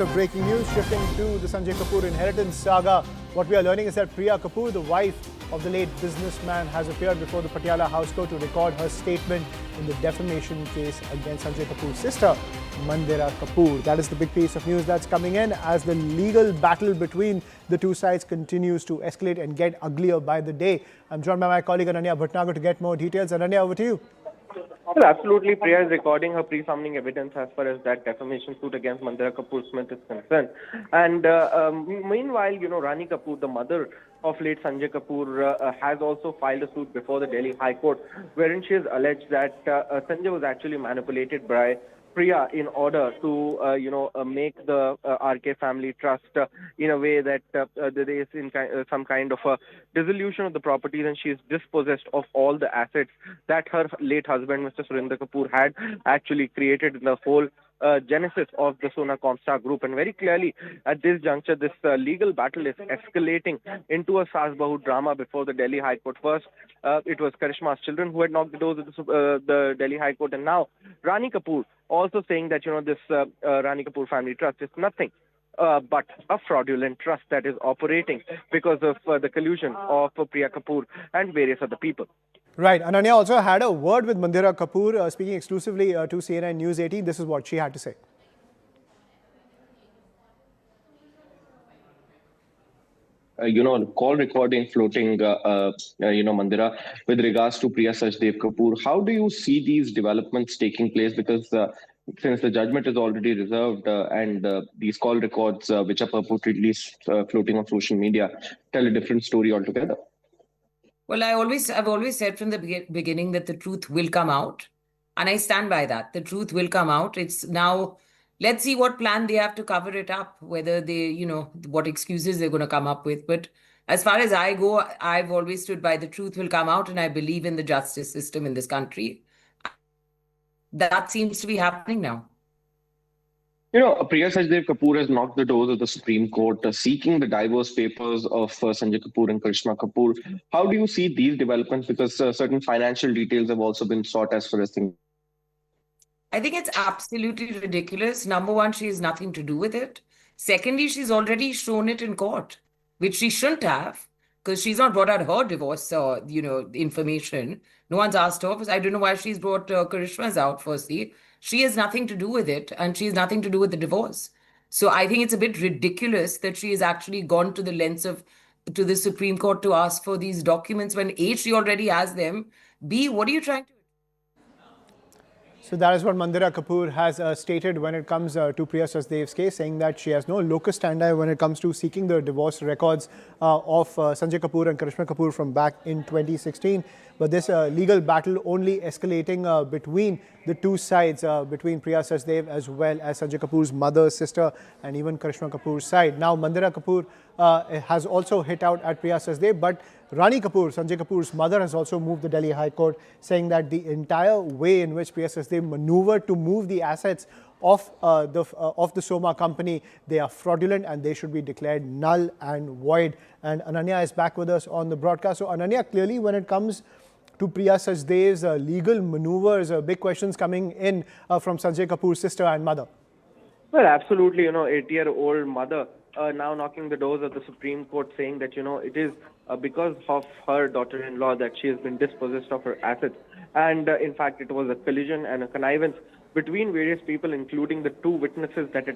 Breaking news, shifting to the Sanjay Kapur inheritance saga. What we are learning is that Priya Kapur, the wife of the late businessman, has appeared before the Patiala House Court to record her statement in the defamation case against Sanjay Kapur's sister, Mandera Kapoor. That is the big piece of news that's coming in as the legal battle between the two sides continues to escalate and get uglier by the day. I'm joined by my colleague Ananya Bhatnagar to get more details. Ananya, over to you. Well, absolutely. Priya is recording her pre-summoning evidence as far as that defamation suit against Mandhira Kapoor Smith is concerned. And meanwhile, Rani Kapoor, the mother of late Sanjay Kapur, has also filed a suit before the Delhi High Court, wherein she has alleged that Sanjay was actually manipulated by Priya in order to, make the RK family trust in a way that there is some kind of a dissolution of the properties, and she is dispossessed of all the assets that her late husband, Mr. Surinder Kapoor, had actually created in the whole genesis of the Sona Comstar group. And very clearly, at this juncture, this legal battle is escalating into a Saas-Bahu drama before the Delhi High Court. First, it was Karishma's children who had knocked the doors of the Delhi High Court, and now Rani Kapoor also saying that, this Rani Kapoor family trust is nothing but a fraudulent trust that is operating because of the collusion of Priya Kapur and various other people. Right. Ananya also had a word with Mandhira Kapoor, speaking exclusively to CNN News18. This is what she had to say. Call recording floating, Mandira, with regards to Priya Sajdev Kapoor. How do you see these developments taking place? Because since the judgment is already reserved and these call records, which are purportedly floating on social media, tell a different story altogether. Well, I've always said from the beginning that the truth will come out. And I stand by that. The truth will come out. It's now, let's see what plan they have to cover it up, whether they, what excuses they're going to come up with. But as far as I go, I've always stood by the truth will come out, and I believe in the justice system in this country. That seems to be happening now. Priya Sajdev Kapoor has knocked the doors of the Supreme Court, seeking the divorce papers of Sanjay Kapur and Karishma Kapoor. How do you see these developments? Because certain financial details have also been sought as far as things. I think it's absolutely ridiculous. Number one, she has nothing to do with it. Secondly, she's already shown it in court, which she shouldn't have, because she's not brought out her divorce, information. No one's asked her. I don't know why she's brought Karishma's out, firstly. She has nothing to do with it, and she has nothing to do with the divorce. So I think it's a bit ridiculous that she has actually gone to the lengths to the Supreme Court to ask for these documents when A, she already has them. B, what are you trying to... So that is what Mandhira Kapoor has stated when it comes to Priya Sajadev's case, saying that she has no locus standi when it comes to seeking the divorce records of Sanjay Kapur and Karishma Kapoor from back in 2016. But this legal battle only escalating between the two sides, between Priya Sajadev as well as Sanjay Kapoor's mother, sister, and even Karishma Kapoor's side. Now, Mandhira Kapoor has also hit out at Priya Sajadev, but Rani Kapoor, Sanjay Kapoor's mother, has also moved the Delhi High Court, saying that the entire way in which Priya Sajadev maneuvered to move the assets of the Soma company, they are fraudulent and they should be declared null and void. And Ananya is back with us on the broadcast. So Ananya, clearly when it comes to Priya Sajadev's legal maneuvers, big questions coming in from Sanjay Kapoor's sister and mother. Well, absolutely. 8-year-old mother now knocking the doors of the Supreme Court, saying that, it is because of her daughter-in-law that she has been dispossessed of her assets. And in fact, it was a collision and a connivance between various people, including the two witnesses that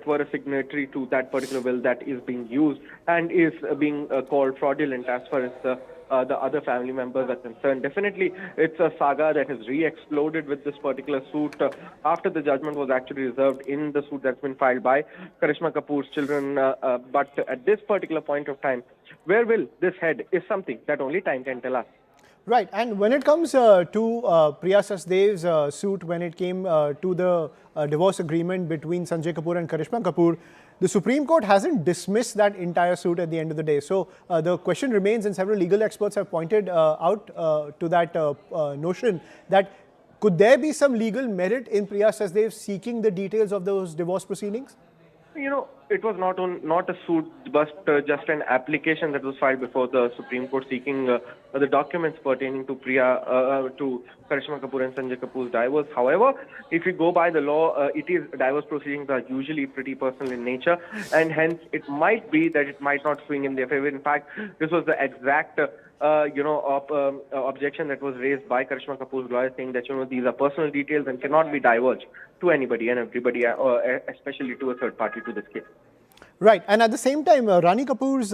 were a signatory to that particular will that is being used and is being called fraudulent as far as the other family members are concerned. Definitely, it's a saga that has re-exploded with this particular suit after the judgment was actually reserved in the suit that's been filed by Karishma Kapoor's children. But at this particular point of time, where will this head is something that only time can tell us. Right. And when it comes to Priya Sajadev's suit, when it came to the divorce agreement between Sanjay Kapur and Karishma Kapoor, the Supreme Court hasn't dismissed that entire suit at the end of the day. So the question remains, and several legal experts have pointed out to that notion that could there be some legal merit in Priya Sajdev seeking the details of those divorce proceedings? It was not a suit, but just an application that was filed before the Supreme Court seeking the documents pertaining to to Karishma Kapoor and Sanjay Kapoor's divorce. However, if you go by the law, divorce proceedings are usually pretty personal in nature, and hence it might be that it might not swing in their favor. In fact, this was the exact objection that was raised by Karishma Kapoor's lawyer, saying that these are personal details and cannot be divulged to anybody and everybody, especially to a third party to this case. Right, and at the same time, Rani Kapoor's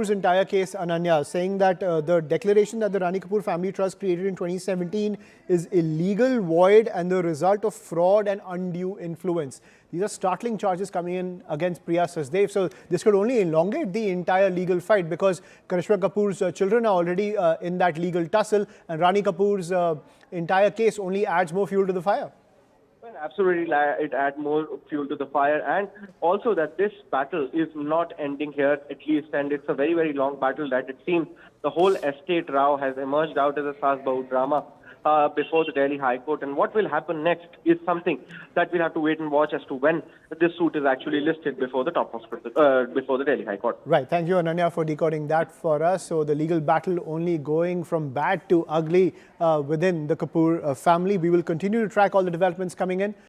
entire case, Ananya, saying that the declaration that the Rani Kapoor Family Trust created in 2017 is illegal, void, and the result of fraud and undue influence. These are startling charges coming in against Priya Sachdev. So this could only elongate the entire legal fight, because Karishma Kapoor's children are already in that legal tussle, and Rani Kapoor's entire case only adds more fuel to the fire. Well, absolutely, it adds more fuel to the fire, and also that this battle is not ending here, at least, and it's a very, very long battle that it seems the whole estate row has emerged out as a Sas-Bahu drama before the Delhi High Court. And what will happen next is something that we'll have to wait and watch as to when this suit is actually listed before the before the Delhi High Court. Right. Thank you, Ananya, for decoding that for us. So the legal battle only going from bad to ugly within the Kapoor family. We will continue to track all the developments coming in.